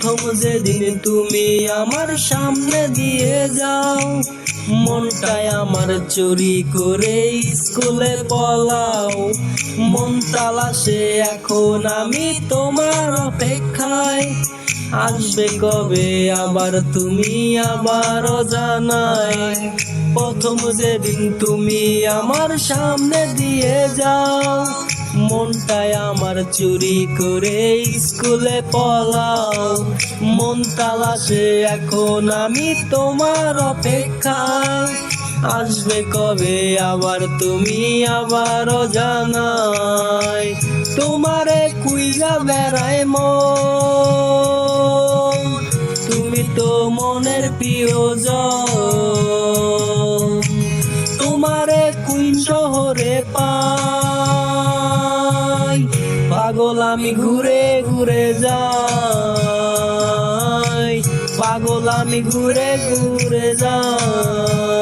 প্রথম যেদিন তুমি আমার সামনে দিয়ে যাও, মনটায় আমার চুরি করে স্কুলে পলাও। মন তালাশে এখন আমি তোমার অপেক্ষায়, আসবে কবে আবার তুমি আবারও জানাই। প্রথম যেদিন তুমি আমার সামনে দিয়ে যাও, মনটায় আমার চুরি করে স্কুলে পলাও। মন তালাশে এখন আমি তোমার অপেক্ষায়, আসবে কবে আবার তুমি আবারও জানাই। তোমারে কুইরা বেড়ায় মন, তুমি তো মনের প্রিয়জন। তোমারে কুইন শহরে পাই, পাগল আমি ঘুরে ঘুরে যাই, পাগল আমি ঘুরে ঘুরে যাই।